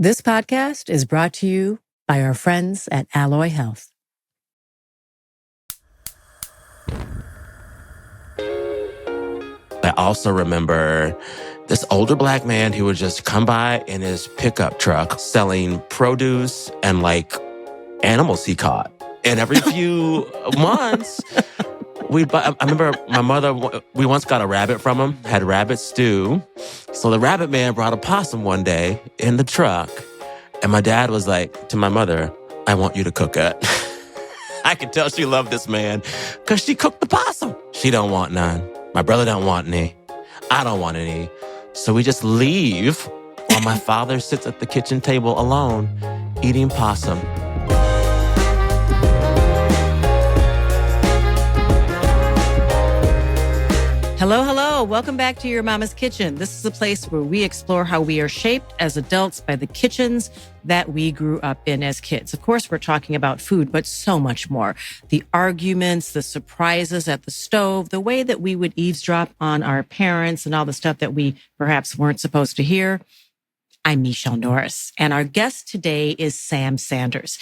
This podcast is brought to you by our friends at Alloy Health. I also remember this older black man who would just come by in his pickup truck selling produce and animals he caught. And every few months, we'd buy. I remember my mother, we once got a rabbit from him, had rabbit stew. So the rabbit man brought a possum one day in the truck. And my dad was like to my mother, I want you to cook it. I could tell she loved this man because she cooked the possum. She don't want none. My brother don't want any. I don't want any. So we just leave while my father sits at the kitchen table alone eating possum. Hello, hello. Welcome back to Your Mama's Kitchen. This is a place where we explore how we are shaped as adults by the kitchens that we grew up in as kids. Of course, we're talking about food, but so much more. The arguments, the surprises at the stove, the way that we would eavesdrop on our parents and all the stuff that we perhaps weren't supposed to hear. I'm Michele Norris, and our guest today is Sam Sanders.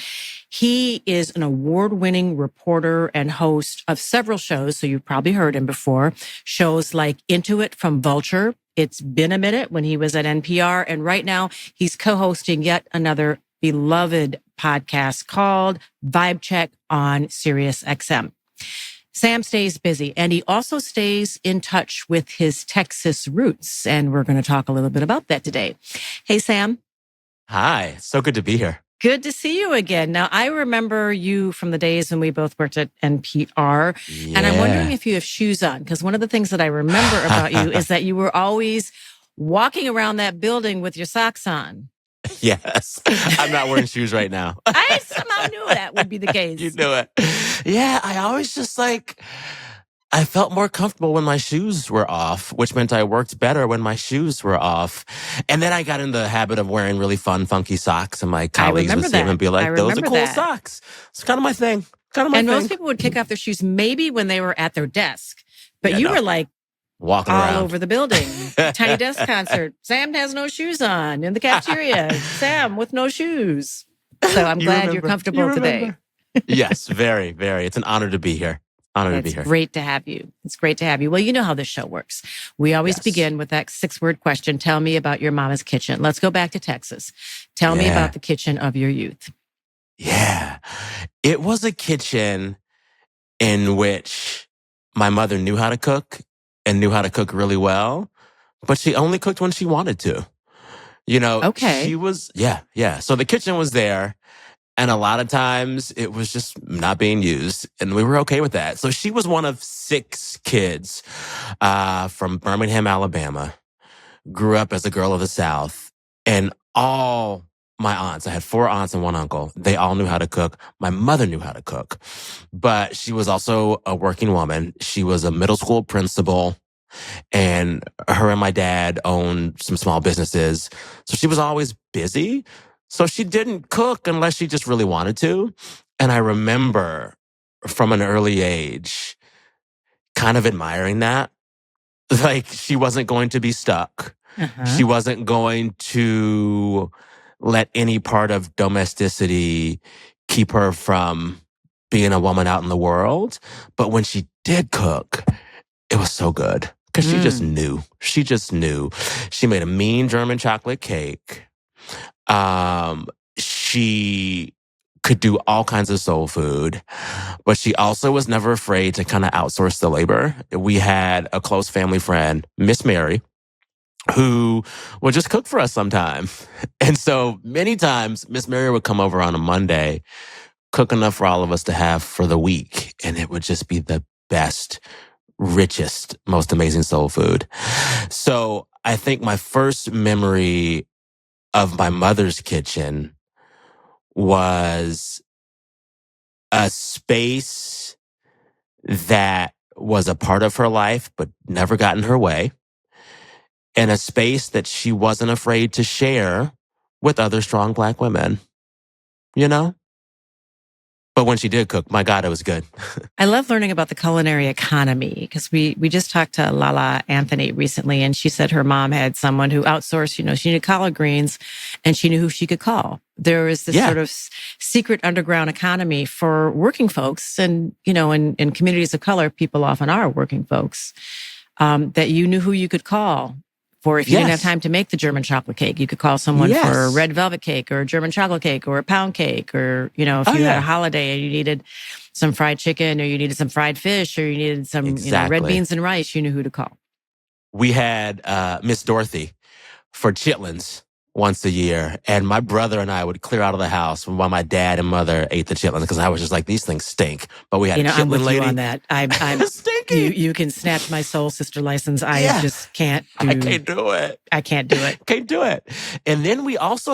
He is an award-winning reporter and host of several shows, so you've probably heard him before. Shows like Into It from Vulture. It's been a minute when he was at NPR, and right now he's co-hosting yet another beloved podcast called Vibe Check on Sirius XM. Sam stays busy, and he also stays in touch with his Texas roots, and we're going to talk a little bit about that today. Hey, Sam. Hi, so good to be here. Good to see you again. Now, I remember you from the days when we both worked at NPR, and I'm wondering if you have shoes on, because one of the things that I remember about you is that you were always walking around that building with your socks on. Yes. I'm not wearing shoes right now. I somehow knew that would be the case. You knew it. Yeah, I always just I felt more comfortable when my shoes were off, which meant I worked better when my shoes were off. And then I got in the habit of wearing really fun, funky socks, and my colleagues would see them and be like, those are cool socks. It's kind of my thing. And most people would kick off their shoes maybe when they were at their desk. But you were like, walking all around over the building. Tiny Desk concert. Sam has no shoes on in the cafeteria. Sam with no shoes. So I'm glad you're comfortable today. Yes, very, very. It's an honor to be here. It's great to have you. It's great to have you. Well, you know how this show works. We always begin with that 6-word question. Tell me about your mama's kitchen. Let's go back to Texas. Tell me about the kitchen of your youth. Yeah. It was a kitchen in which my mother knew how to cook and knew how to cook really well, but she only cooked when she wanted to. You know, she was, So the kitchen was there, and a lot of times it was just not being used, and we were okay with that. So she was one of 6 kids from Birmingham, Alabama, grew up as a girl of the South, and all my aunts, I had 4 aunts and 1 uncle, they all knew how to cook. My mother knew how to cook, but she was also a working woman. She was a middle school principal, and her and my dad owned some small businesses. So she was always busy. So she didn't cook unless she just really wanted to. And I remember from an early age kind of admiring that. Like, she wasn't going to be stuck. She wasn't going to let any part of domesticity keep her from being a woman out in the world. But when she did cook, it was so good because she just knew. She just knew. She made a mean German chocolate cake. She could do all kinds of soul food, but she also was never afraid to kind of outsource the labor. We had a close family friend, Miss Mary, who would just cook for us sometime. And so many times, Miss Mary would come over on a Monday, cook enough for all of us to have for the week, and it would just be the best, richest, most amazing soul food. So I think my first memory of my mother's kitchen was a space that was a part of her life but never got in her way, and a space that she wasn't afraid to share with other strong Black women. You know? But when she did cook, my God, it was good. I love learning about the culinary economy because we just talked to Lala Anthony recently, and she said her mom had someone who outsourced, she needed collard greens and she knew who she could call. There is this sort of secret underground economy for working folks and, in communities of color, people often are working folks, that you knew who you could call. Or if you didn't have time to make the German chocolate cake, you could call someone for a red velvet cake or a German chocolate cake or a pound cake. Or, if you had a holiday and you needed some fried chicken or you needed some fried fish or you needed some red beans and rice, you knew who to call. We had Miss Dorothy for chitlins once a year. And my brother and I would clear out of the house while my dad and mother ate the chitlins because I was just like, these things stink. But we had a chitlin I'm with lady. You on that. I'm stinky. You can snatch my soul sister license. I just can't do. I can't do it. I can't do it. Can't do it. And then we also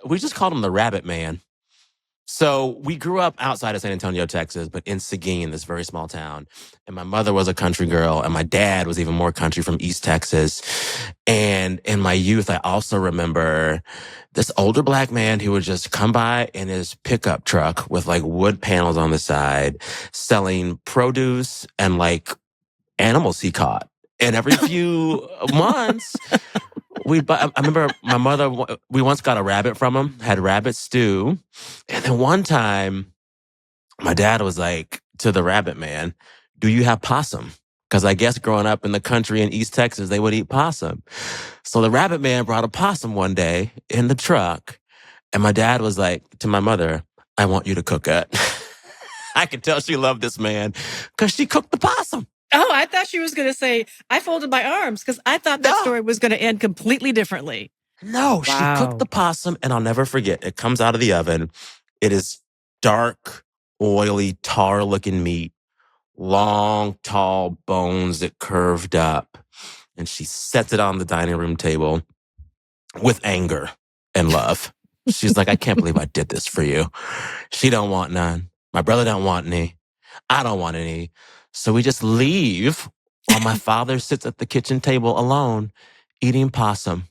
we just called him the Rabbit Man. So we grew up outside of San Antonio, Texas, but in Seguin, this very small town. And my mother was a country girl, and my dad was even more country from East Texas. And in my youth, I also remember this older black man who would just come by in his pickup truck with like wood panels on the side, selling produce and like animals he caught. And every few months, I remember my mother, we once got a rabbit from him, had rabbit stew. And then one time, my dad was like to the Rabbit Man, do you have possum? Because I guess growing up in the country in East Texas, they would eat possum. So the Rabbit Man brought a possum one day in the truck. And my dad was like to my mother, I want you to cook it. I could tell she loved this man because she cooked the possum. Oh, I thought she was going to say, I folded my arms because I thought that story was going to end completely differently. No, she cooked the possum, and I'll never forget. It comes out of the oven. It is dark, oily, tar-looking meat, long, tall bones that curved up. And she sets it on the dining room table with anger and love. She's like, I can't believe I did this for you. She don't want none. My brother don't want any. I don't want any. So we just leave while my father sits at the kitchen table alone eating possum.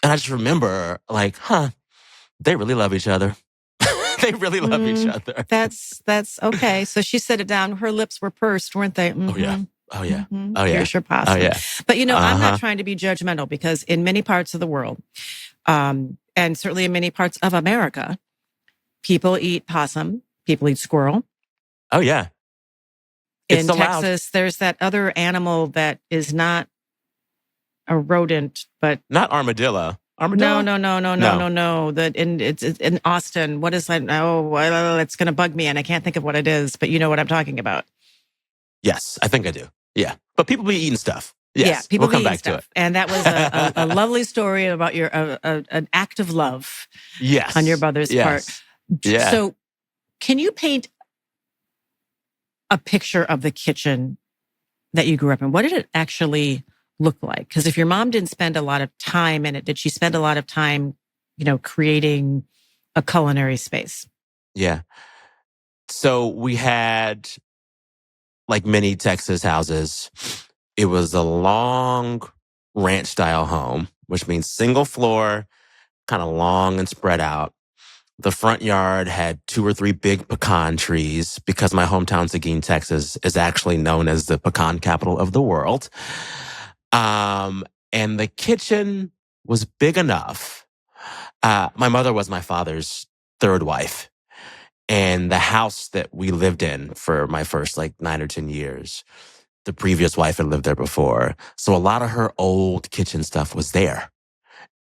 And I just remember like, they really love each other. They really love each other. That's okay. So she set it down. Her lips were pursed, weren't they? Mm-hmm. Oh, yeah. Oh, yeah. Mm-hmm. Oh, yeah. Here's your possum. Oh, yeah. But, I'm not trying to be judgmental because in many parts of the world, and certainly in many parts of America, people eat possum, people eat squirrel. Oh, yeah. In Texas, there's that other animal that is not a rodent, but not armadillo. Armadillo? No. It's in Austin. What is that? Oh, it's going to bug me, and I can't think of what it is. But you know what I'm talking about. Yes, I think I do. Yeah, but people be eating stuff. Yes, yeah, people we'll come be eating back stuff. to it. And that was a lovely story about your an act of love. Yes, on your brother's part. Yeah. So, can you paint a picture of the kitchen that you grew up in? What did it actually look like? Because if your mom didn't spend a lot of time in it, did she spend a lot of time, creating a culinary space? Yeah. So we had, like many Texas houses, it was a long ranch-style home, which means single floor, kind of long and spread out. The front yard had 2 or 3 big pecan trees because my hometown, Seguin, Texas, is actually known as the pecan capital of the world. And the kitchen was big enough. My mother was my father's third wife. And the house that we lived in for my first 9 or 10 years, the previous wife had lived there before. So a lot of her old kitchen stuff was there.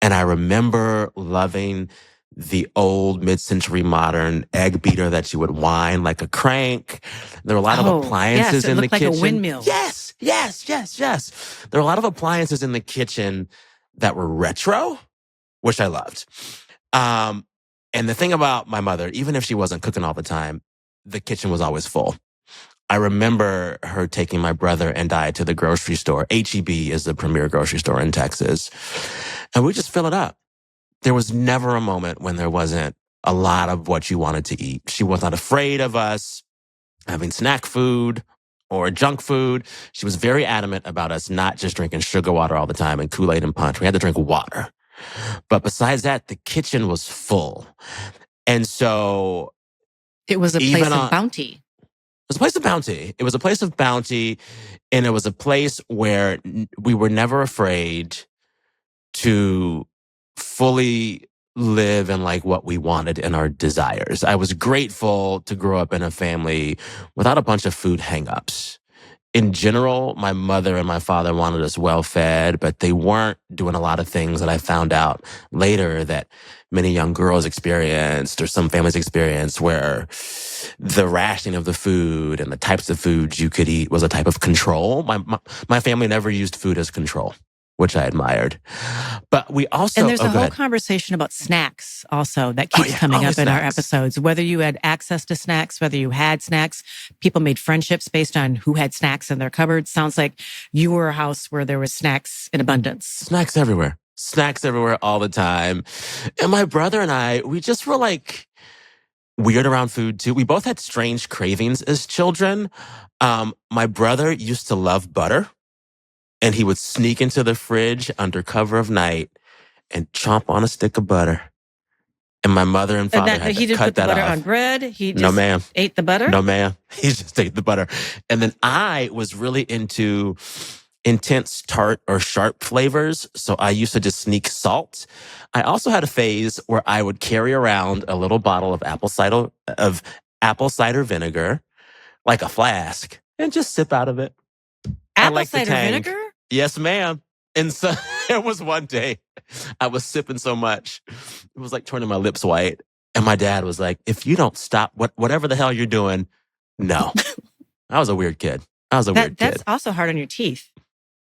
And I remember loving the old mid-century modern egg beater that you would wind like a crank. There were a lot of appliances in the kitchen. It looked like a windmill. Yes. There were a lot of appliances in the kitchen that were retro, which I loved. And the thing about my mother, even if she wasn't cooking all the time, the kitchen was always full. I remember her taking my brother and I to the grocery store. H-E-B is the premier grocery store in Texas. And we just fill it up. There was never a moment when there wasn't a lot of what you wanted to eat. She was not afraid of us having snack food or junk food. She was very adamant about us not just drinking sugar water all the time and Kool-Aid and punch. We had to drink water. But besides that, the kitchen was full. And so It was a Even place of on, it bounty. was a place of bounty. It was a place of bounty. And it was a place where we were never afraid to fully live in like what we wanted and our desires. I was grateful to grow up in a family without a bunch of food hangups. In general, my mother and my father wanted us well fed, but they weren't doing a lot of things that I found out later that many young girls experienced or some families experienced, where the rationing of the food and the types of foods you could eat was a type of control. My family never used food as control, which I admired. But we also, And there's a go whole ahead. conversation about snacks also that Oh, keeps yeah, coming always up in our snacks. episodes. Whether you had access to snacks, whether you had snacks, people made friendships based on who had snacks in their cupboards. Sounds like you were a house where there was snacks in abundance. Snacks everywhere. Snacks everywhere all the time. And my brother and I, we just were like weird around food too. We both had strange cravings as children. My brother used to love butter, and he would sneak into the fridge under cover of night and chomp on a stick of butter. And my mother and father had He to didn't cut put the that butter off. on bread. He No, just ma'am. ate the butter. No, ma'am. He just ate the butter. And then I was really into intense tart or sharp flavors. So I used to just sneak salt. I also had a phase where I would carry around a little bottle of apple cider vinegar, like a flask, and just sip out of it. I Apple like the cider tang. vinegar? Yes, ma'am. And so there was one day I was sipping so much, it was like turning my lips white. And my dad was like, if you don't stop whatever the hell you're doing, no. I was a weird kid. That's also hard on your teeth.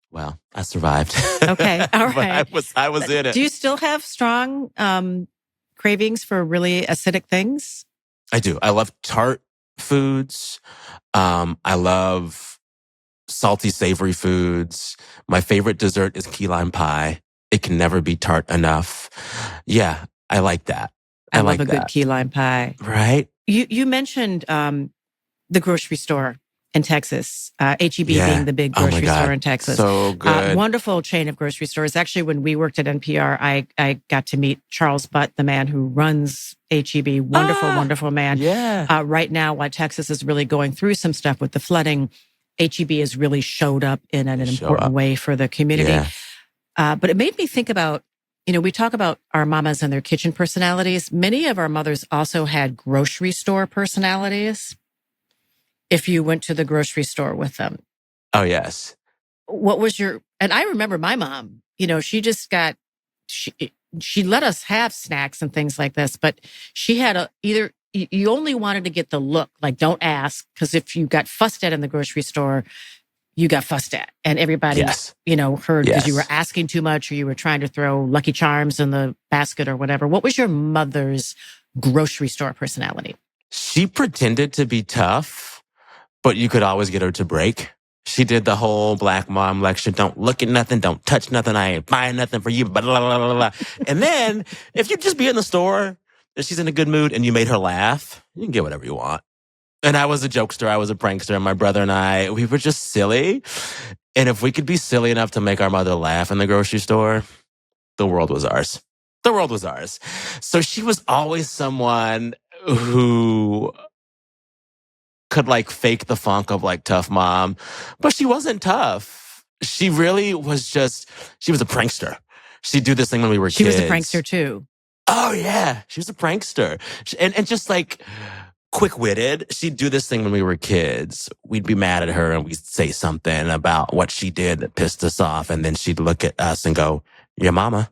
Well, I survived. Okay, all right. But I was in it. Do you still have strong cravings for really acidic things? I do. I love tart foods. I love salty, savory foods. My favorite dessert is key lime pie. It can never be tart enough. Yeah, I like that. I love a good key lime pie. Right? You mentioned the grocery store in Texas, H-E-B being the big grocery store in Texas. So good. Wonderful chain of grocery stores. Actually, when we worked at NPR, I got to meet Charles Butt, the man who runs H-E-B. Wonderful man. Yeah. Right now, while Texas is really going through some stuff with the flooding, H-E-B has really showed up in an important way for the community. Yeah. But it made me think about, we talk about our mamas and their kitchen personalities. Many of our mothers also had grocery store personalities. If you went to the grocery store with them. Oh, yes. What was and I remember my mom, she let us have snacks and things like this, but she had you only wanted to get the look, like don't ask, because if you got fussed at in the grocery store, you got fussed at. And everybody, heard because you were asking too much or you were trying to throw Lucky Charms in the basket or whatever. What was your mother's grocery store personality? She pretended to be tough, but you could always get her to break. She did the whole black mom lecture. Don't look at nothing. Don't touch nothing. I ain't buying nothing for you. Blah, blah, blah, blah, blah. And then if you just be in the store and she's in a good mood and you made her laugh, you can get whatever you want. And I was a jokester. I was a prankster. And my brother and I, we were just silly. And if we could be silly enough to make our mother laugh in the grocery store, the world was ours. The world was ours. So she was always someone who could like fake the funk of like tough mom, but she wasn't tough. She really was she was a prankster. She'd do this thing when we were kids. She was a prankster too. Oh yeah. She was a prankster. And just like quick-witted. She'd do this thing when we were kids. We'd be mad at her and we'd say something about what she did that pissed us off. And then she'd look at us and go, your mama.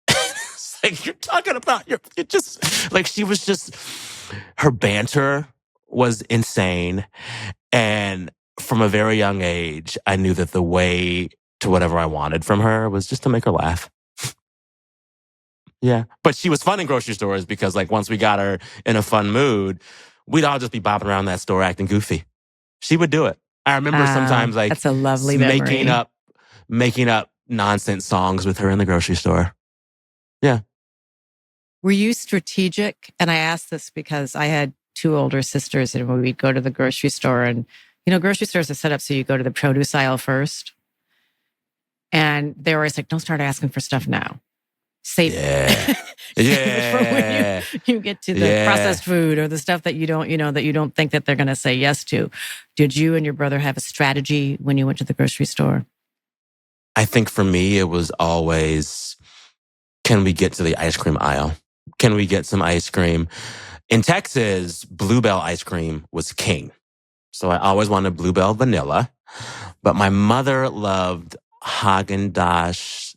It's like, you're talking about you're just like, she was just, her banter was insane. And from a very young age, I knew that the way to whatever I wanted from her was just to make her laugh. Yeah. But she was fun in grocery stores because like once we got her in a fun mood, we'd all just be bopping around that store acting goofy. She would do it. I remember sometimes like that's a lovely making up nonsense songs with her in the grocery store. Yeah. Were you strategic? And I asked this because I had two older sisters, and when we'd go to the grocery store, and grocery stores are set up so you go to the produce aisle first. And they were always like, don't start asking for stuff now. Save it. Yeah. For when You get to the Yeah. processed food or the stuff that you don't, that you don't think that they're going to say yes to. Did you and your brother have a strategy when you went to the grocery store? I think for me, it was always, can we get to the ice cream aisle? Can we get some ice cream? In Texas, Bluebell ice cream was king. So I always wanted Bluebell vanilla. But my mother loved Haagen-Dazs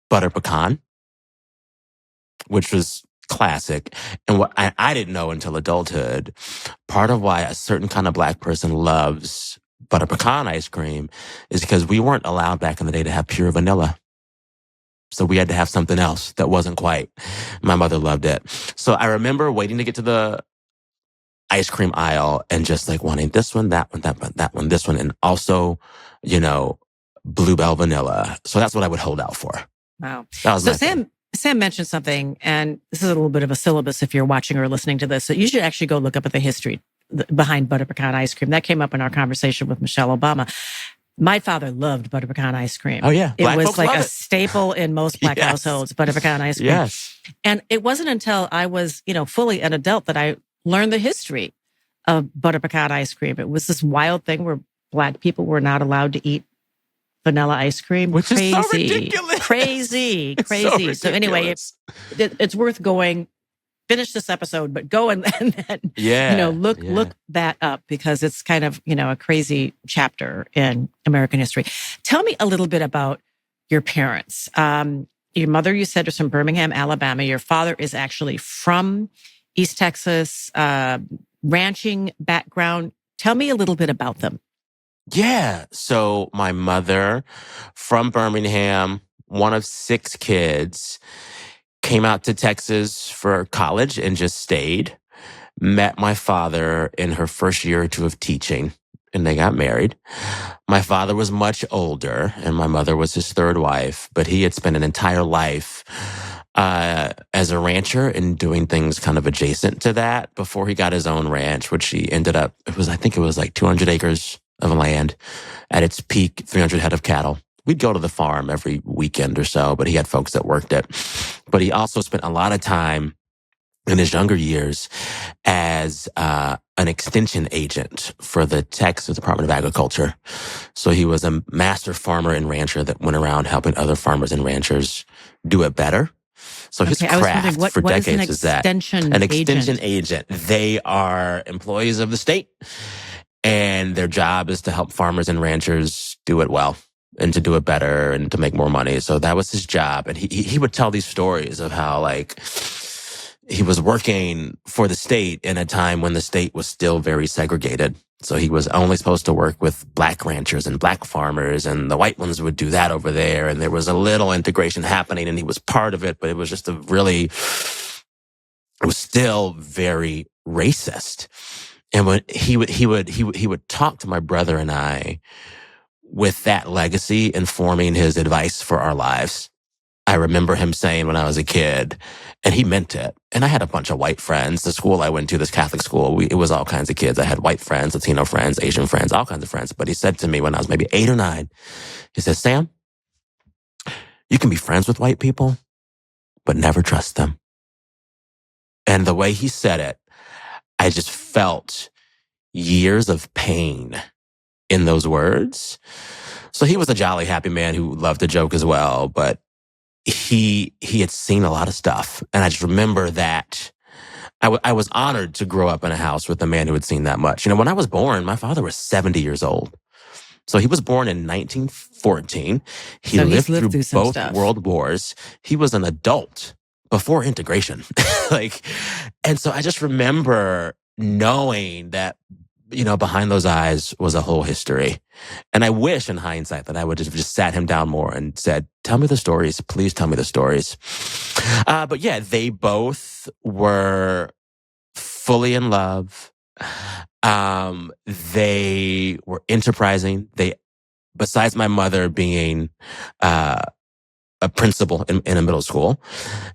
butter pecan, which was classic. And what I didn't know until adulthood, part of why a certain kind of Black person loves butter pecan ice cream is because we weren't allowed back in the day to have pure vanilla. So we had to have something else that wasn't quite. My mother loved it. So I remember waiting to get to the ice cream aisle and just like wanting this one, that one, that one, this one, and also, you know, Bluebell vanilla. So that's what I would hold out for. Wow. That was So my thing. Sam mentioned something, and this is a little bit of a syllabus if you're watching or listening to this. So you should actually go look up at the history behind butter pecan ice cream. That came up in our conversation with Michelle Obama. My father loved butter pecan ice cream. Oh yeah, It was like a it. staple in most Black Yes. households, butter pecan ice cream. Yes. And it wasn't until I was, fully an adult that I learned the history of butter pecan ice cream. It was this wild thing where Black people were not allowed to eat vanilla ice cream. Which crazy, is so ridiculous. Crazy. It's So anyway, it's worth going. Finish this episode, but go and then look that up because it's kind of a crazy chapter in American history. Tell me a little bit about your parents. Your mother, you said, is from Birmingham, Alabama. Your father is actually from East Texas, ranching background. Tell me a little bit about them. Yeah. So my mother from Birmingham, one of 6 kids, came out to Texas for college and just stayed. Met my father in her first year or two of teaching, and they got married. My father was much older, and my mother was his third wife, but he had spent an entire life as a rancher and doing things kind of adjacent to that before he got his own ranch, which he ended up, I think it was like 200 acres of land. At its peak, 300 head of cattle. We'd go to the farm every weekend or so, but he had folks that worked it. But he also spent a lot of time in his younger years as an extension agent for the Texas Department of Agriculture. So he was a master farmer and rancher that went around helping other farmers and ranchers do it better. So his craft for decades is that. An extension agent. They are employees of the state, and their job is to help farmers and ranchers do it well and to do it better and to make more money. So that was his job. And he would tell these stories of how, like, he was working for the state in a time when the state was still very segregated. So he was only supposed to work with Black ranchers and Black farmers, and the white ones would do that over there. And there was a little integration happening, and he was part of it, but it was just it was still very racist. And when he would talk to my brother and I with that legacy informing his advice for our lives. I remember him saying when I was a kid, and he meant it. And I had a bunch of white friends. The school I went to, this Catholic school, it was all kinds of kids. I had white friends, Latino friends, Asian friends, all kinds of friends. But he said to me when I was maybe 8 or 9, he said, Sam, you can be friends with white people, but never trust them. And the way he said it, I just felt years of pain in those words. So he was a jolly, happy man who loved to joke as well, but he had seen a lot of stuff. And I just remember that I was honored to grow up in a house with a man who had seen that much. When I was born, my father was 70 years old. So he was born in 1914. He lived through both world wars. He was an adult before integration. And so I just remember knowing that, behind those eyes was a whole history. And I wish in hindsight that I would have just sat him down more and said, tell me the stories. Please tell me the stories. But yeah, they both were fully in love. They were enterprising. Besides my mother being a principal in a middle school,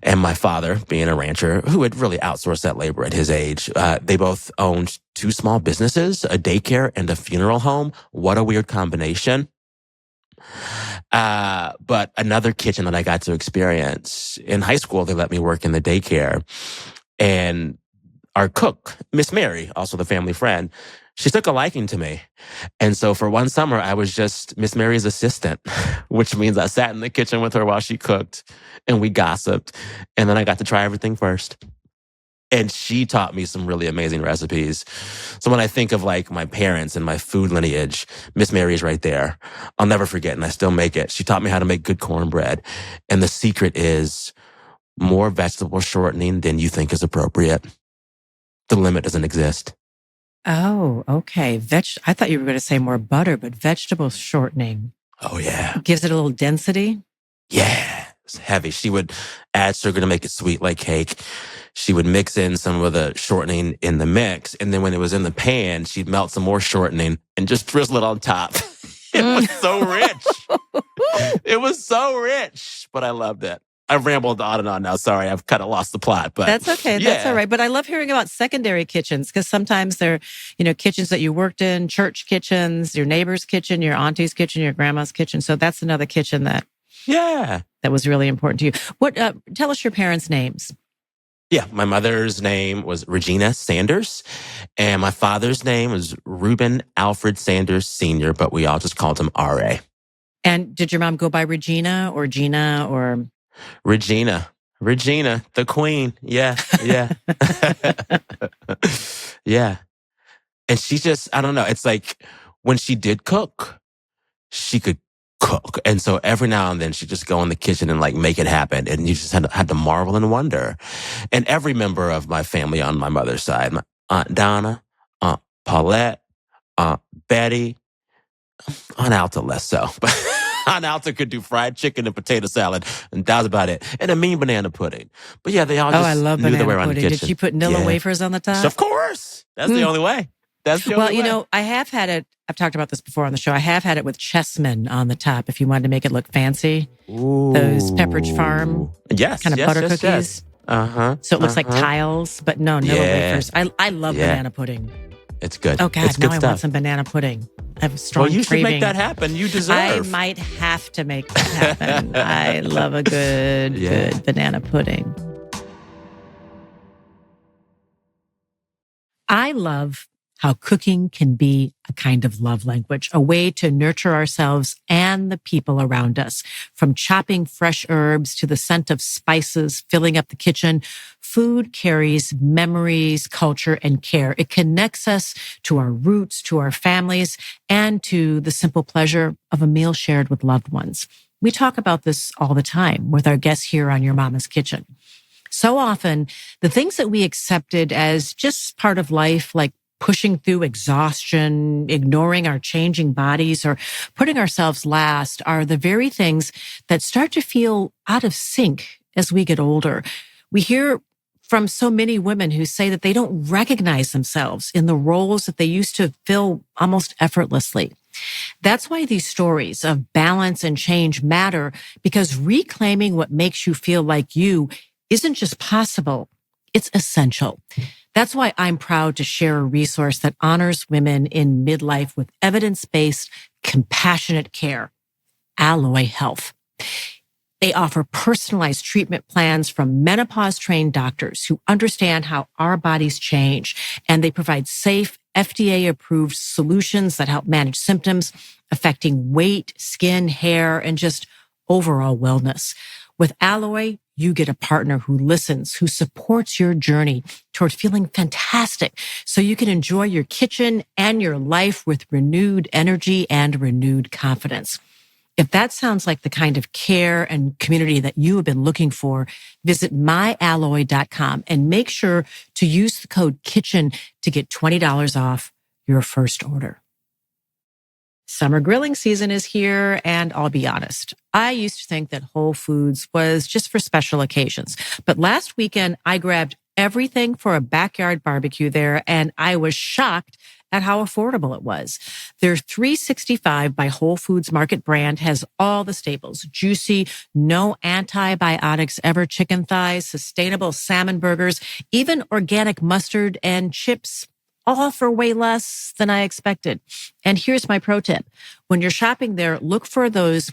and my father being a rancher who had really outsourced that labor at his age, they both owned 2 small businesses, a daycare and a funeral home. What a weird combination. But another kitchen that I got to experience in high school, they let me work in the daycare. And our cook, Miss Mary, also the family friend, she took a liking to me. And so for one summer, I was just Miss Mary's assistant, which means I sat in the kitchen with her while she cooked and we gossiped. And then I got to try everything first. And she taught me some really amazing recipes. So when I think of like my parents and my food lineage, Miss Mary's right there. I'll never forget, and I still make it. She taught me how to make good cornbread. And the secret is more vegetable shortening than you think is appropriate. The limit doesn't exist. Oh, okay. I thought you were going to say more butter, but vegetable shortening. Oh, yeah. Gives it a little density? Yeah. It's heavy. She would add sugar to make it sweet like cake. She would mix in some of the shortening in the mix. And then when it was in the pan, she'd melt some more shortening and just drizzle it on top. It was so rich. It was so rich, but I loved it. I've rambled on and on now. Sorry, I've kind of lost the plot, but that's okay. Yeah. That's all right. But I love hearing about secondary kitchens because sometimes they're, kitchens that you worked in, church kitchens, your neighbor's kitchen, your auntie's kitchen, your grandma's kitchen. So that's another kitchen that was really important to you. What? Tell us your parents' names. Yeah, my mother's name was Regina Sanders, and my father's name was Reuben Alfred Sanders Sr., but we all just called him R.A. And did your mom go by Regina or Gina or? Regina, the queen. Yeah. Yeah. And she just, I don't know. It's like when she did cook, she could cook. And so every now and then she'd just go in the kitchen and like make it happen. And you just had to marvel and wonder. And every member of my family on my mother's side, my Aunt Donna, Aunt Paulette, Aunt Betty, Aunt Alta less so. But Aunt Alta could do fried chicken and potato salad, and that was about it. And a mean banana pudding. But yeah, they all just I love knew banana their way around pudding. the kitchen. Did she put Nilla wafers on the top? Of course. That's the only way. That's the only way. I have had it. I've talked about this before on the show. I have had it with chessmen on the top if you wanted to make it look fancy. Ooh. Those Pepperidge Farm kind of butter cookies. Yes. Uh-huh. So it looks like tiles, but no, Nilla wafers. I love Yeah. banana pudding. It's good. Oh, God, it's now good I stuff. want some banana pudding. I have a strong Well, you craving. should make that happen. You deserve. I might have to make that happen. I love a good banana pudding. I love how cooking can be a kind of love language, a way to nurture ourselves and the people around us. From chopping fresh herbs to the scent of spices filling up the kitchen, food carries memories, culture, and care. It connects us to our roots, to our families, and to the simple pleasure of a meal shared with loved ones. We talk about this all the time with our guests here on Your Mama's Kitchen. So often, the things that we accepted as just part of life, like pushing through exhaustion, ignoring our changing bodies, or putting ourselves last, are the very things that start to feel out of sync as we get older. We hear from so many women who say that they don't recognize themselves in the roles that they used to fill almost effortlessly. That's why these stories of balance and change matter, because reclaiming what makes you feel like you isn't just possible, it's essential. That's why I'm proud to share a resource that honors women in midlife with evidence-based, compassionate care, Alloy Health. They offer personalized treatment plans from menopause-trained doctors who understand how our bodies change, and they provide safe, FDA-approved solutions that help manage symptoms affecting weight, skin, hair, and just overall wellness. With Alloy, you get a partner who listens, who supports your journey toward feeling fantastic, so you can enjoy your kitchen and your life with renewed energy and renewed confidence. If that sounds like the kind of care and community that you have been looking for, visit myalloy.com and make sure to use the code KITCHEN to get $20 off your first order. Summer grilling season is here, and I'll be honest, I used to think that Whole Foods was just for special occasions. But last weekend, I grabbed everything for a backyard barbecue there, and I was shocked at how affordable it was. Their 365 by Whole Foods Market brand has all the staples: juicy, no antibiotics ever chicken thighs, sustainable salmon burgers, even organic mustard and chips, all for way less than I expected. And here's my pro tip. When you're shopping there, look for those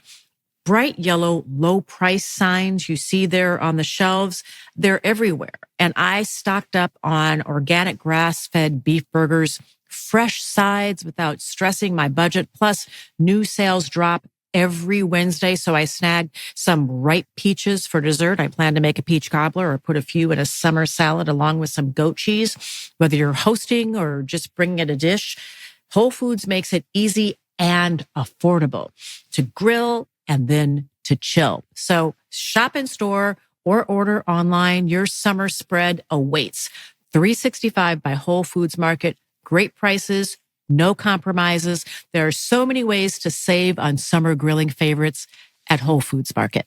bright yellow, low price signs you see there on the shelves, they're everywhere. And I stocked up on organic grass-fed beef burgers, fresh sides without stressing my budget, plus new sales drop every Wednesday. So I snagged some ripe peaches for dessert. I plan to make a peach cobbler or put a few in a summer salad along with some goat cheese. Whether you're hosting or just bringing in a dish, Whole Foods makes it easy and affordable to grill and then to chill. So shop in store or order online. Your summer spread awaits. 365 by Whole Foods Market. Great prices, no compromises. There are so many ways to save on summer grilling favorites at Whole Foods Market.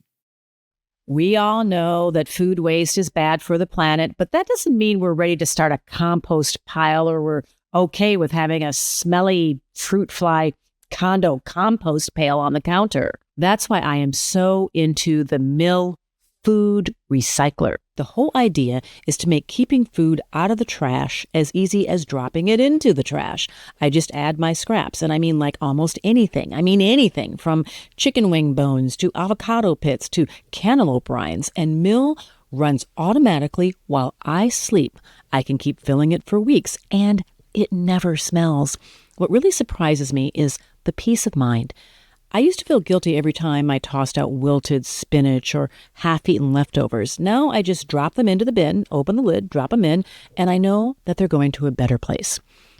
We all know that food waste is bad for the planet, but that doesn't mean we're ready to start a compost pile or we're okay with having a smelly fruit fly condo compost pail on the counter. That's why I am so into the Mill Food Recycler. The whole idea is to make keeping food out of the trash as easy as dropping it into the trash. I just add my scraps, and I mean like almost anything. I mean anything from chicken wing bones to avocado pits to cantaloupe rinds, and Mill runs automatically while I sleep. I can keep filling it for weeks, and it never smells. What really surprises me is the peace of mind. I used to feel guilty every time I tossed out wilted spinach or half-eaten leftovers. Now I just drop them into the bin, open the lid, drop them in, and I know that they're going to a better place.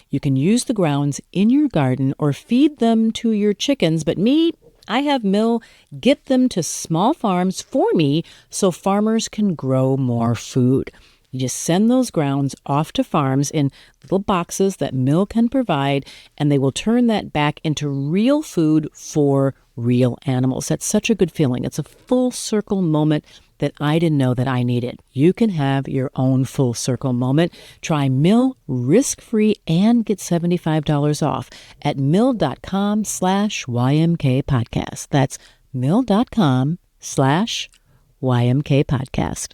You can use the grounds in your garden or feed them to your chickens, but me, I have Mill get them to small farms for me so farmers can grow more food. You just send those grounds off to farms in little boxes that Mill can provide, and they will turn that back into real food for real animals. That's such a good feeling. It's a full circle moment that I didn't know that I needed. You can have your own full circle moment. Try Mill risk-free and get $75 off at mill.com/YMK podcast. That's mill.com/YMK podcast.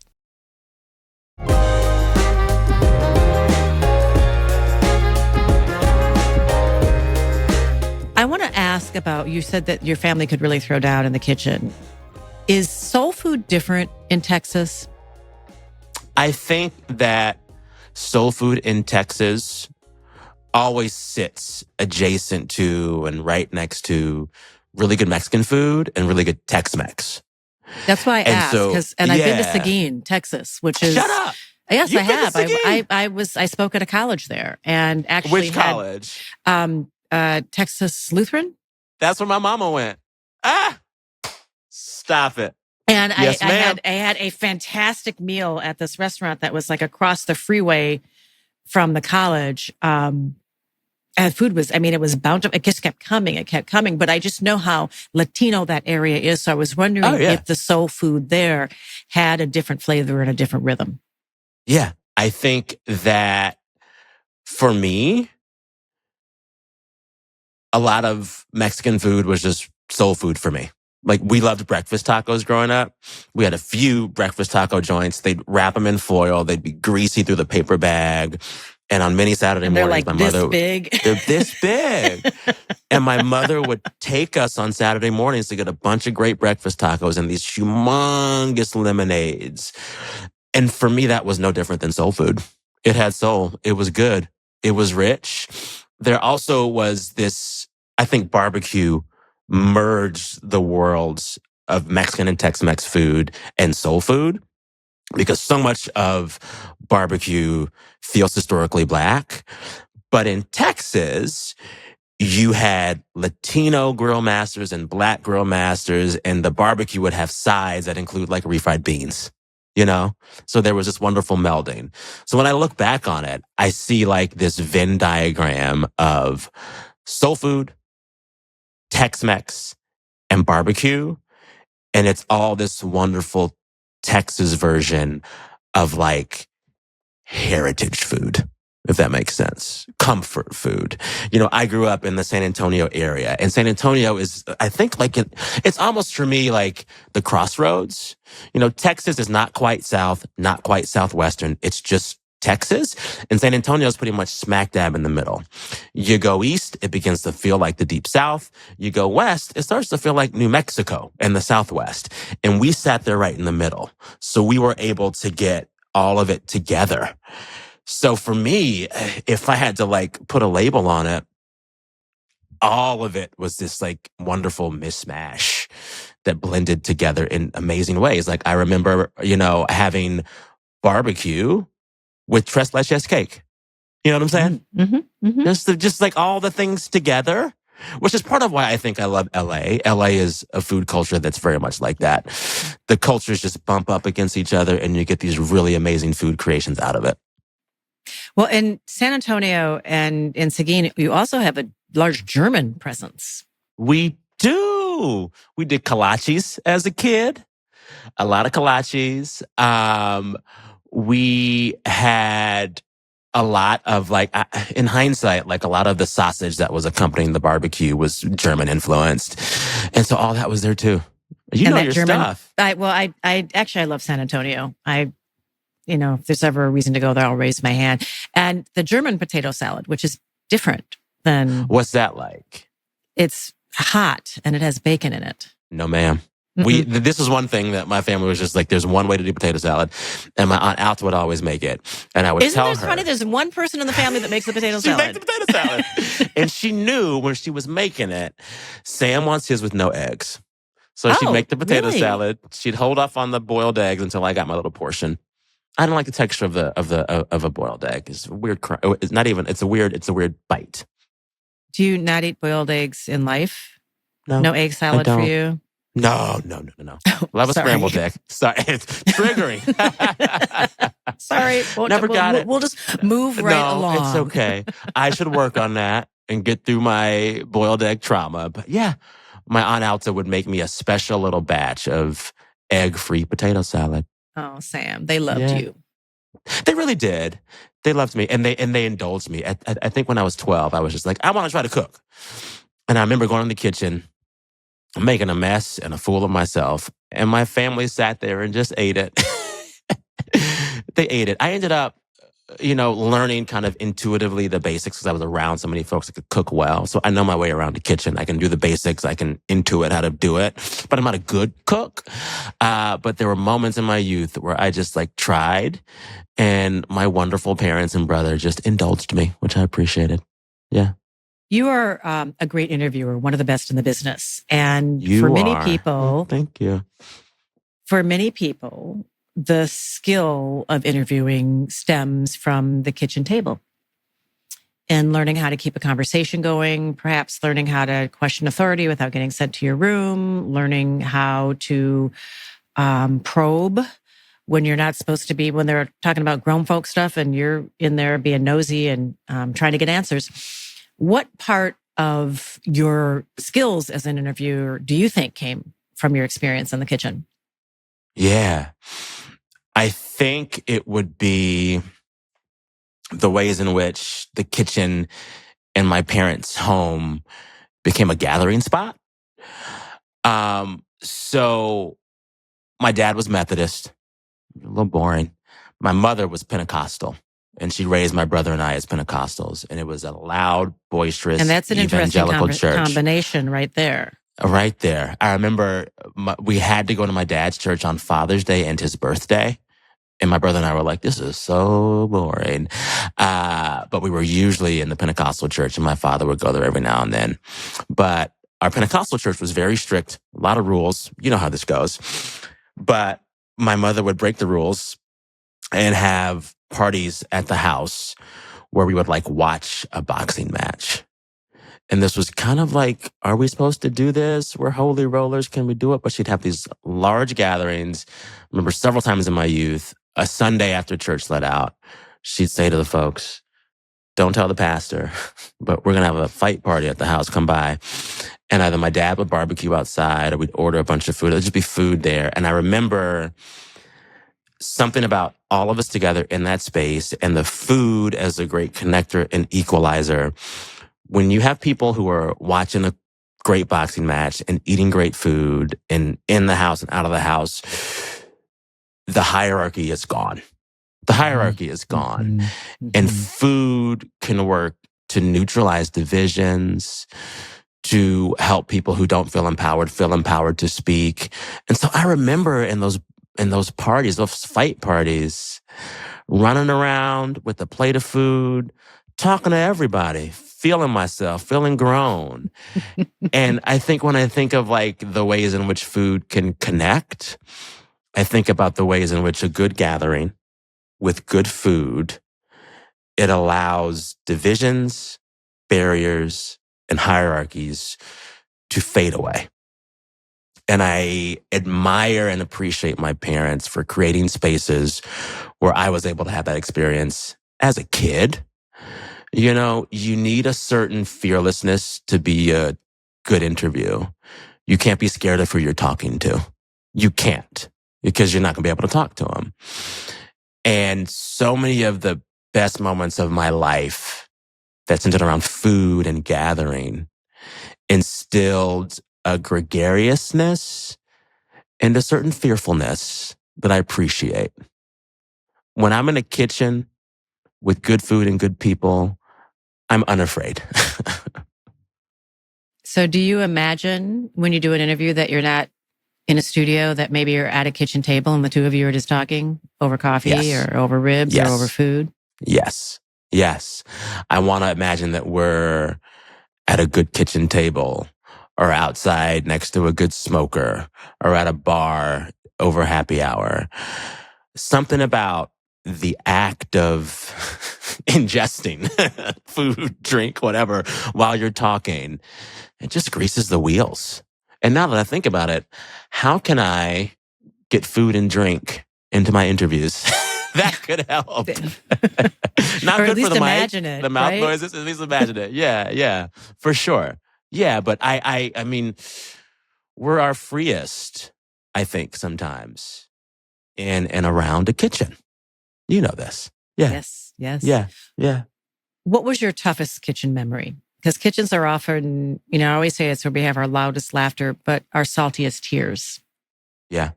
I want to ask about, you said that your family could really throw down in the kitchen. Is soul food different in Texas? I think that soul food in Texas always sits adjacent to and right next to really good Mexican food and really good Tex-Mex. That's why I asked, because I've been to Seguin, Texas, which is... Shut up! Yes, You've I been have. to Seguin? I spoke at a college there, and actually Which college? Texas Lutheran. That's where my mama went. Stop it. And yes, I had a fantastic meal at this restaurant that was like across the freeway from the college. And food was, it was bountiful. It just kept coming. But I just know how Latino that area is. So I was wondering if the soul food there had a different flavor and a different rhythm. Yeah. I think that for me, a lot of Mexican food was just soul food for me. Like, we loved breakfast tacos growing up. We had a few breakfast taco joints. They'd wrap them in foil. They'd be greasy through the paper bag. And on many Saturday mornings, like my mother... big. They're this big. And my mother would take us on Saturday mornings to get a bunch of great breakfast tacos and these humongous lemonades. And for me, that was no different than soul food. It had soul. It was good. It was rich. There also was this, I think barbecue merged the worlds of Mexican and Tex-Mex food and soul food, because so much of barbecue feels historically Black. But in Texas, you had Latino grill masters and Black grill masters, and the barbecue would have sides that include like refried beans, you know? So there was this wonderful melding. So when I look back on it, I see like this Venn diagram of soul food, Tex-Mex, and barbecue. And it's all this wonderful Texas version of like heritage food, if that makes sense. Comfort food. You know, I grew up in the San Antonio area, and San Antonio is, I think, like it's almost for me like the crossroads. You know, Texas is not quite south, not quite southwestern. It's just Texas, and San Antonio is pretty much smack dab in the middle. You go east, it begins to feel like the Deep South. You go west, it starts to feel like New Mexico and the Southwest. And we sat there right in the middle. So we were able to get all of it together. So for me, if I had to like put a label on it, all of it was this like wonderful mishmash that blended together in amazing ways. Like I remember, having barbecue with tres leches cake. You know what I'm saying? Mm-hmm. Mm-hmm. Just like all the things together, which is part of why I think I love LA. LA is a food culture that's very much like that. The cultures just bump up against each other and you get these really amazing food creations out of it. Well, in San Antonio and in Seguin, you also have a large German presence. We do. We did kolaches as a kid. A lot of kolaches. We had a lot of in hindsight, like a lot of the sausage that was accompanying the barbecue was German influenced. And so all that was there too. You know your stuff. I love San Antonio. If there's ever a reason to go there, I'll raise my hand. And the German potato salad, which is different than... What's that like? It's hot and it has bacon in it. No, ma'am. This is one thing that my family was just like, there's one way to do potato salad. And my Aunt Alta would always make it. And I would tell her. Isn't this funny? There's one person in the family that makes the potato salad. She makes the potato salad. And she knew when she was making it, Sam wants his with no eggs. So she'd make the potato salad. She'd hold off on the boiled eggs until I got my little portion. I don't like the texture of a boiled egg. It's a weird. It's not even. It's a weird bite. Do you not eat boiled eggs in life? No egg salad for you. No. Love a scrambled egg. Sorry, it's triggering. Sorry, never got it. We'll just move along. No, it's okay. I should work on that and get through my boiled egg trauma. But yeah, my Aunt Alta would make me a special little batch of egg-free potato salad. Oh, Sam, they loved you. They really did. They loved me, and they indulged me. I think when I was 12, I was just like, I want to try to cook. And I remember going in the kitchen, making a mess and a fool of myself, and my family sat there and just ate it. They ate it. I ended up, learning kind of intuitively the basics because I was around so many folks that could cook well. So I know my way around the kitchen. I can do the basics. I can intuit how to do it, but I'm not a good cook. But there were moments in my youth where I just tried, and my wonderful parents and brother just indulged me, which I appreciated. Yeah. You are a great interviewer, one of the best in the business. And many people, thank you. For many people, the skill of interviewing stems from the kitchen table and learning how to keep a conversation going, perhaps learning how to question authority without getting sent to your room, learning how to probe when you're not supposed to be, when they're talking about grown folk stuff and you're in there being nosy and trying to get answers. What part of your skills as an interviewer do you think came from your experience in the kitchen? Yeah. I think it would be the ways in which the kitchen in my parents' home became a gathering spot. So my dad was Methodist, a little boring. My mother was Pentecostal, and she raised my brother and I as Pentecostals. And it was a loud, boisterous, and that's an evangelical interesting church. Combination right there. Right there. I remember we had to go to my dad's church on Father's Day and his birthday. And my brother and I were like, this is so boring. But we were usually in the Pentecostal church, and my father would go there every now and then. But our Pentecostal church was very strict, a lot of rules. You know how this goes. But my mother would break the rules and have parties at the house where we would watch a boxing match. And this was kind of like, are we supposed to do this? We're holy rollers. Can we do it? But she'd have these large gatherings. I remember several times in my youth, a Sunday after church let out, she'd say to the folks, don't tell the pastor, but we're going to have a fight party at the house. Come by. And either my dad would barbecue outside or we'd order a bunch of food. It'd just be food there. And I remember something about all of us together in that space and the food as a great connector and equalizer. When you have people who are watching a great boxing match and eating great food and in the house and out of the house, the hierarchy is gone. The hierarchy is gone. And food can work to neutralize divisions, to help people who don't feel empowered to speak. And so I remember in those parties, those fight parties, running around with a plate of food, talking to everybody, feeling myself, feeling grown. And I think when I think of like the ways in which food can connect, I think about the ways in which a good gathering with good food, it allows divisions, barriers, and hierarchies to fade away. And I admire and appreciate my parents for creating spaces where I was able to have that experience as a kid. You know, you need a certain fearlessness to be a good interview. You can't be scared of who you're talking to. You can't, because you're not going to be able to talk to them. And so many of the best moments of my life that centered around food and gathering instilled a gregariousness and a certain fearfulness that I appreciate. When I'm in a kitchen with good food and good people, I'm unafraid. So do you imagine when you do an interview that you're not in a studio, that maybe you're at a kitchen table and the two of you are just talking over coffee Yes. or over ribs Yes. or over food? Yes. Yes. I want to imagine that we're at a good kitchen table or outside next to a good smoker or at a bar over happy hour. Something about the act of ingesting food, drink, whatever, while you're talking, it just greases the wheels. And now that I think about it, how can I get food and drink into my interviews? That could help. Not Or at good least for the imagine mic, it, the mouth right? noises. At least imagine it. Yeah, for sure. Yeah, but I mean, we're our freest, I think, sometimes in and around a kitchen. You know this. Yeah, Yes, yes. yeah. What was your toughest kitchen memory? Because kitchens are often, I always say it's where we have our loudest laughter, but our saltiest tears. Yeah.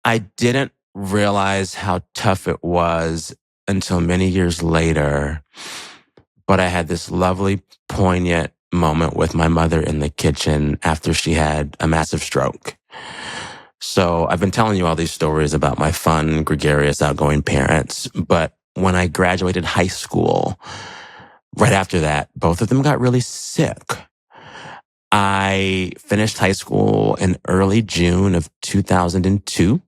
I didn't realize how tough it was until many years later. But I had this lovely, poignant moment with my mother in the kitchen after she had a massive stroke. So I've been telling you all these stories about my fun, gregarious, outgoing parents. But when I graduated high school, right after that, both of them got really sick. I finished high school in early June of 2002.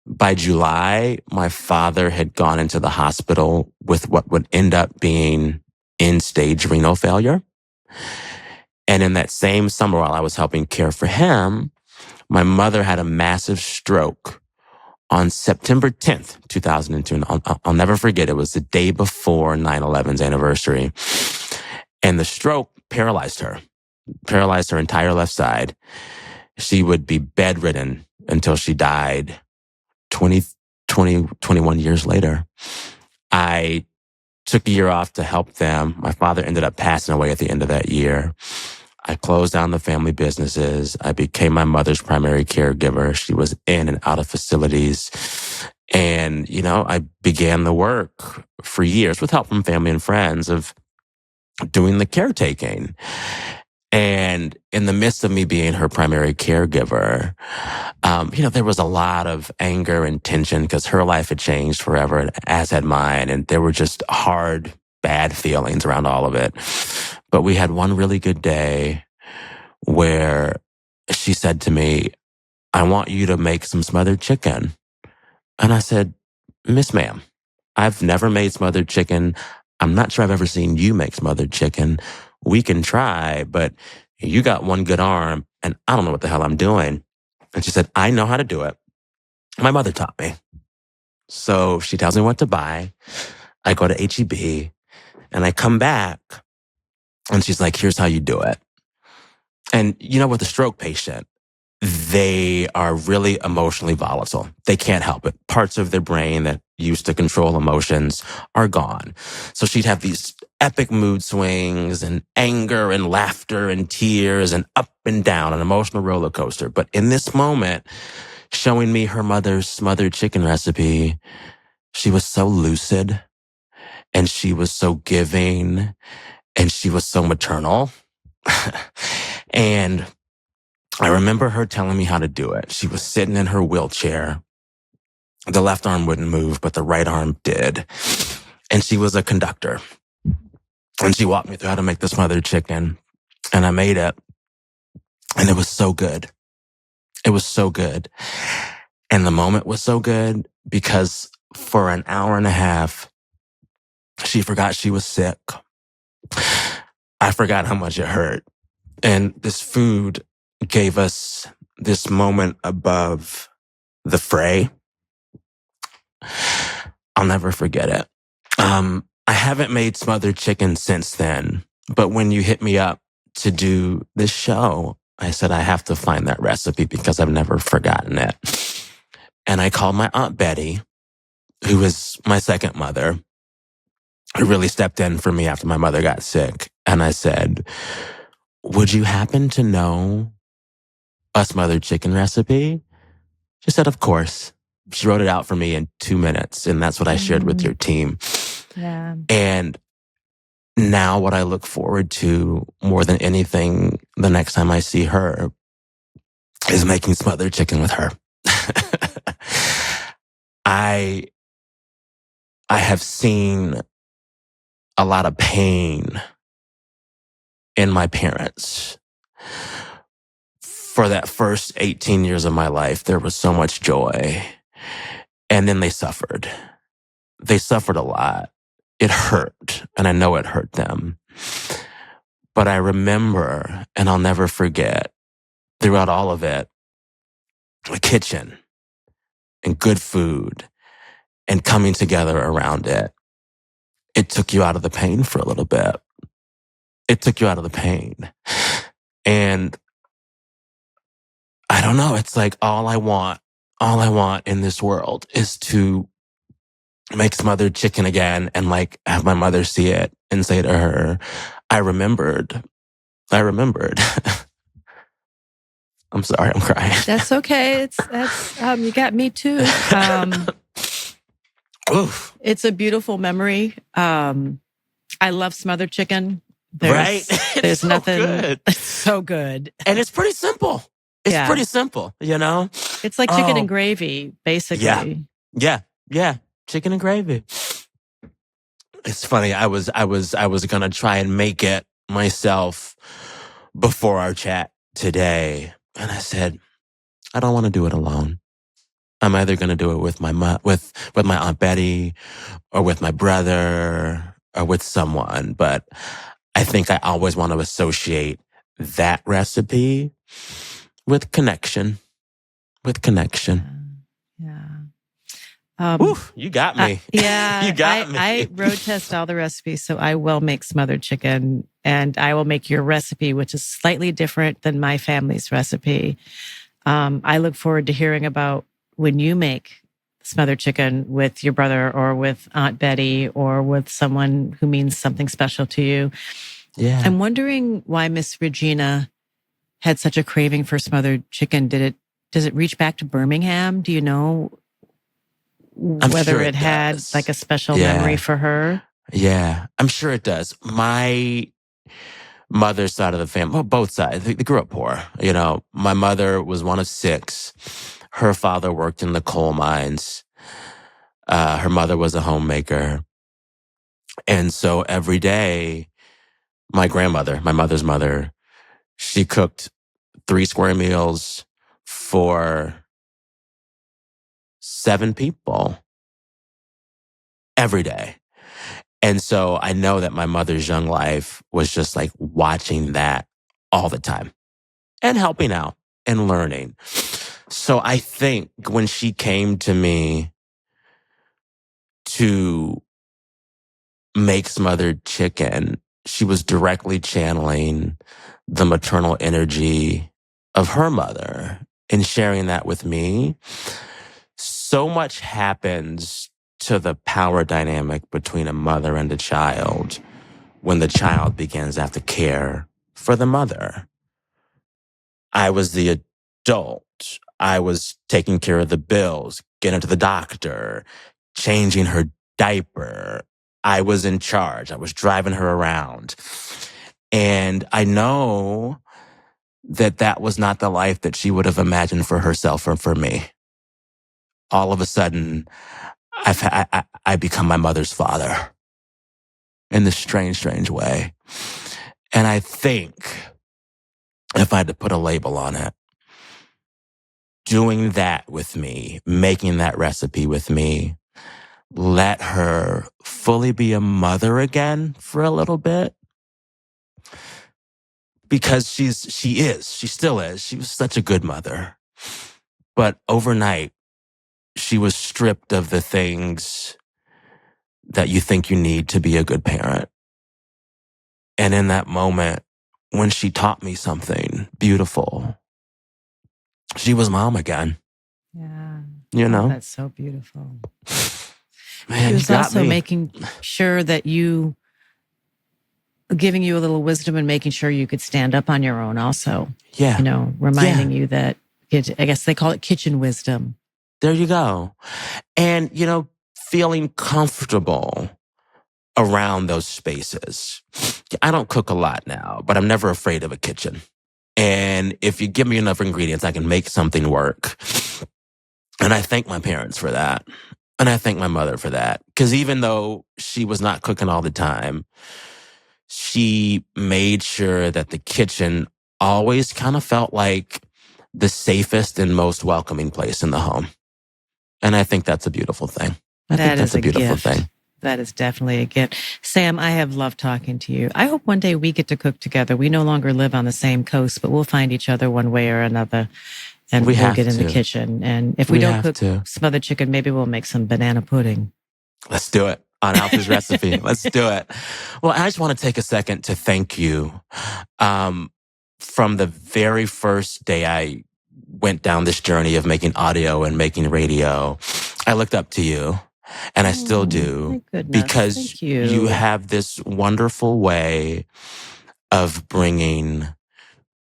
By July, my father had gone into the hospital with what would end up being end-stage renal failure. And in that same summer, while I was helping care for him, my mother had a massive stroke on September 10th, 2002. And I'll never forget, it was the day before 9/11's anniversary. And the stroke paralyzed her entire left side. She would be bedridden until she died 21 years later. I took a year off to help them. My father ended up passing away at the end of that year. I closed down the family businesses. I became my mother's primary caregiver. She was in and out of facilities. And, I began the work for years with help from family and friends of doing the caretaking. And in the midst of me being her primary caregiver, there was a lot of anger and tension because her life had changed forever, as had mine. And there were just hard, bad feelings around all of it. But we had one really good day where she said to me, "I want you to make some smothered chicken." And I said, "Miss Ma'am, I've never made smothered chicken. I'm not sure I've ever seen you make smothered chicken. We can try, but you got one good arm and I don't know what the hell I'm doing." And she said, "I know how to do it. My mother taught me." So she tells me what to buy. I go to H-E-B and I come back and she's like, "Here's how you do it." And with a stroke patient, they are really emotionally volatile. They can't help it. Parts of their brain that used to control emotions are gone. So she'd have these epic mood swings and anger and laughter and tears and up and down, an emotional roller coaster. But in this moment, showing me her mother's smothered chicken recipe. She was so lucid and she was so giving and she was so maternal. And I remember her telling me how to do it. She was sitting in her wheelchair. The left arm wouldn't move, but the right arm did. And she was a conductor. And she walked me through how to make the smothered chicken. And I made it. And it was so good. It was so good. And the moment was so good because for an hour and a half, she forgot she was sick. I forgot how much it hurt. And this food gave us this moment above the fray. I'll never forget it. I haven't made smothered chicken since then, but when you hit me up to do this show, I said I have to find that recipe because I've never forgotten it. And I called my Aunt Betty, who was my second mother, who really stepped in for me after my mother got sick. And I said, would you happen to know a smothered chicken recipe? She said, of course. She wrote it out for me in 2 minutes, and that's what I shared with your team. Yeah. And now what I look forward to more than anything the next time I see her is making smothered chicken with her. I have seen a lot of pain in my parents. For that first 18 years of my life, there was so much joy. And then they suffered. They suffered a lot. It hurt, and I know it hurt them. But I remember, and I'll never forget, throughout all of it, a kitchen and good food and coming together around it. It took you out of the pain for a little bit. It took you out of the pain. And I don't know, it's like all I want in this world is to make smothered chicken again and like have my mother see it and say to her, I remembered. I'm sorry, I'm crying. That's okay. You got me too. Oof. It's a beautiful memory. I love smothered chicken. Right? There's so nothing. Good. It's so good. And it's pretty simple. It's pretty simple, you know? It's like chicken and gravy, basically. Yeah. Chicken and gravy. It's funny. I was going to try and make it myself before our chat today. And I said, I don't want to do it alone. I'm either going to do it with my with my Aunt Betty or with my brother or with someone. But I think I always want to associate that recipe with connection. Yeah. Oof, you got me. Yeah. You got me. I road test all the recipes, so I will make smothered chicken, and I will make your recipe, which is slightly different than my family's recipe. I look forward to hearing about when you make smothered chicken with your brother or with Aunt Betty or with someone who means something special to you. Yeah. I'm wondering why Miss Regina had such a craving for smothered chicken. Does it reach back to Birmingham? Do you know whether sure it had does. like a special memory for her? Yeah, I'm sure it does. My mother's side of the family, well, both sides, they grew up poor. You know, my mother was one of 6. Her father worked in the coal mines. Her mother was a homemaker. And so every day, my grandmother, my mother's mother, she cooked 3 square meals for 7 people every day. And so I know that my mother's young life was just like watching that all the time and helping out and learning. So I think when she came to me to make smothered chicken, she was directly channeling the maternal energy of her mother and sharing that with me. So much happens to the power dynamic between a mother and a child when the child begins to have to care for the mother. I was the adult. I was taking care of the bills, getting to the doctor, changing her diaper. I was in charge. I was driving her around. And I know that was not the life that she would have imagined for herself or for me. All of a sudden, I become my mother's father in this strange, strange way. And I think, if I had to put a label on it, doing that with me, making that recipe with me, let her fully be a mother again for a little bit. Because she still is. She was such a good mother. But overnight, she was stripped of the things that you think you need to be a good parent. And in that moment, when she taught me something beautiful, she was mom again. Yeah. You know? Oh, that's so beautiful. Man, She was also me. making sure that giving you a little wisdom and making sure you could stand up on your own also. Yeah. Reminding you that, I guess they call it kitchen wisdom. There you go. And, feeling comfortable around those spaces. I don't cook a lot now, but I'm never afraid of a kitchen. And if you give me enough ingredients, I can make something work. And I thank my parents for that. And I thank my mother for that. Because even though she was not cooking all the time, she made sure that the kitchen always kind of felt like the safest and most welcoming place in the home. And I think that's a beautiful thing. I think that's a beautiful thing. That is definitely a gift. Sam, I have loved talking to you. I hope one day we get to cook together. We no longer live on the same coast, but we'll find each other one way or another. And we'll get in the kitchen. And if we don't cook smothered chicken, maybe we'll make some banana pudding. Let's do it on Alpha's recipe. Let's do it. Well, I just want to take a second to thank you. From the very first day I went down this journey of making audio and making radio, I looked up to you. And I still do, because you have this wonderful way of bringing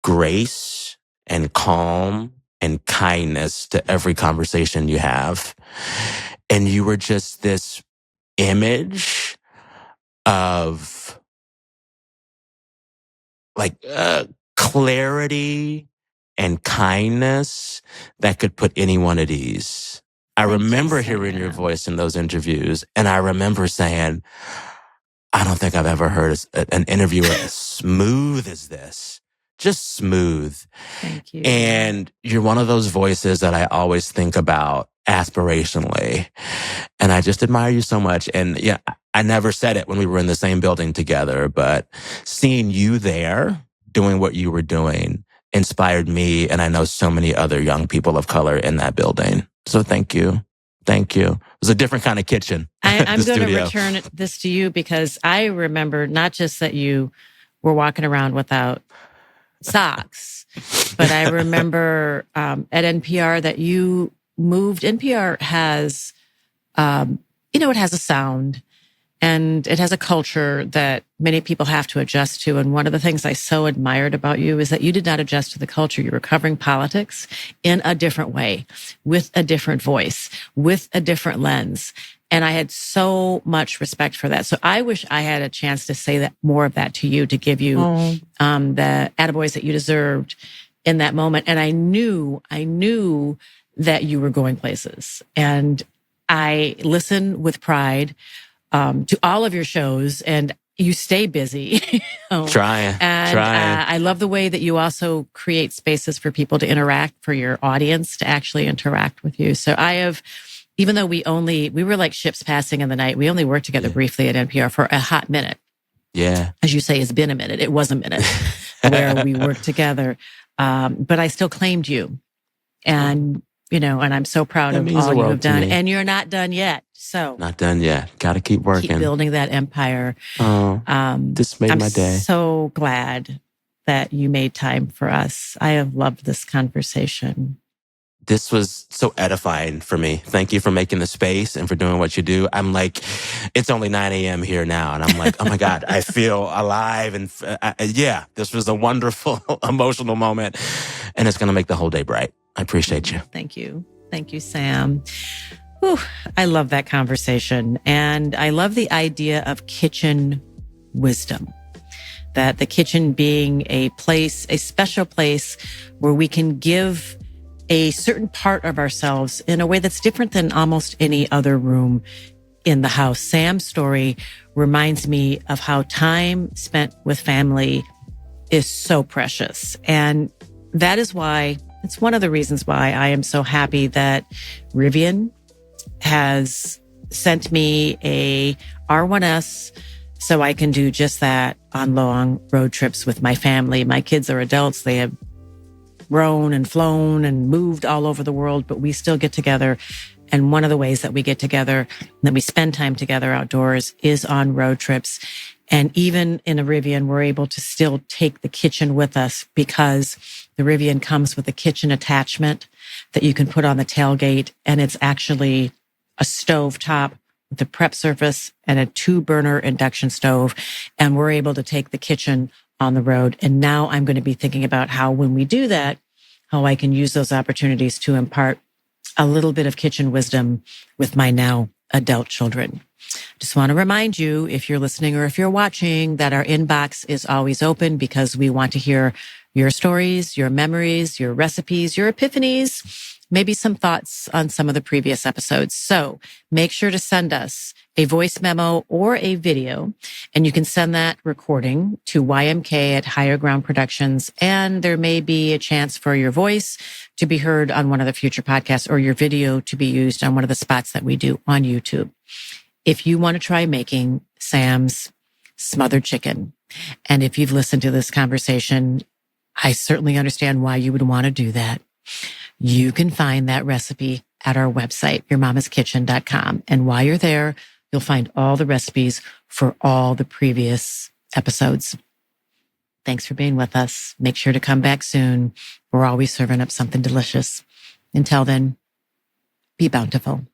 grace and calm and kindness to every conversation you have. And you were just this image of clarity and kindness that could put anyone at ease. I remember hearing your voice in those interviews, and I remember saying, I don't think I've ever heard an interviewer as smooth as this. Just smooth. Thank you. And you're one of those voices that I always think about aspirationally. And I just admire you so much. And yeah, I never said it when we were in the same building together, but seeing you there doing what you were doing inspired me, and I know so many other young people of color in that building. So thank you. Thank you. It was a different kind of kitchen. I'm going to return this to you, because I remember not just that you were walking around without socks, but I remember at NPR that you moved. NPR has, it has a sound. And it has a culture that many people have to adjust to. And one of the things I so admired about you is that you did not adjust to the culture. You were covering politics in a different way, with a different voice, with a different lens. And I had so much respect for that. So I wish I had a chance to say that more of that to you, to give you the attaboys that you deserved in that moment. And I knew that you were going places. And I listen with pride to all of your shows, and you stay busy. Trying. I love the way that you also create spaces for people to interact, for your audience to actually interact with you. So even though we were like ships passing in the night, we only worked together briefly at NPR for a hot minute. Yeah. As you say, it's been a minute. It was a minute where we worked together. But I still claimed you. And, and I'm so proud of all you have done. And you're not done yet. So not done yet. Got to keep working. Keep building that empire. This made my day. I'm so glad that you made time for us. I have loved this conversation. This was so edifying for me. Thank you for making the space and for doing what you do. I'm like, it's only 9 a.m. here now. And I'm like, oh my God, I feel alive. And this was a wonderful, emotional moment. And it's going to make the whole day bright. I appreciate you. Thank you. Thank you, Sam. Whew, I love that conversation. And I love the idea of kitchen wisdom, that the kitchen being a place, a special place where we can give a certain part of ourselves in a way that's different than almost any other room in the house. Sam's story reminds me of how time spent with family is so precious. And that is why, it's one of the reasons why I am so happy that Rivian has sent me a R1S so I can do just that on long road trips with my family. My kids are adults. They have grown and flown and moved all over the world, but we still get together. And one of the ways that we get together, that we spend time together outdoors, is on road trips. And even in a Rivian, we're able to still take the kitchen with us because the Rivian comes with a kitchen attachment that you can put on the tailgate. And it's actually a stove top with a prep surface and a 2-burner induction stove. And we're able to take the kitchen on the road. And now I'm going to be thinking about how, when we do that, how I can use those opportunities to impart a little bit of kitchen wisdom with my now adult children. Just want to remind you, if you're listening or if you're watching, that our inbox is always open because we want to hear your stories, your memories, your recipes, your epiphanies, maybe some thoughts on some of the previous episodes. So make sure to send us a voice memo or a video, and you can send that recording to YMK at Higher Ground Productions. And there may be a chance for your voice to be heard on one of the future podcasts or your video to be used on one of the spots that we do on YouTube. If you want to try making Sam's smothered chicken, and if you've listened to this conversation, I certainly understand why you would want to do that. You can find that recipe at our website, yourmamaskitchen.com. And while you're there, you'll find all the recipes for all the previous episodes. Thanks for being with us. Make sure to come back soon. We're always serving up something delicious. Until then, be bountiful.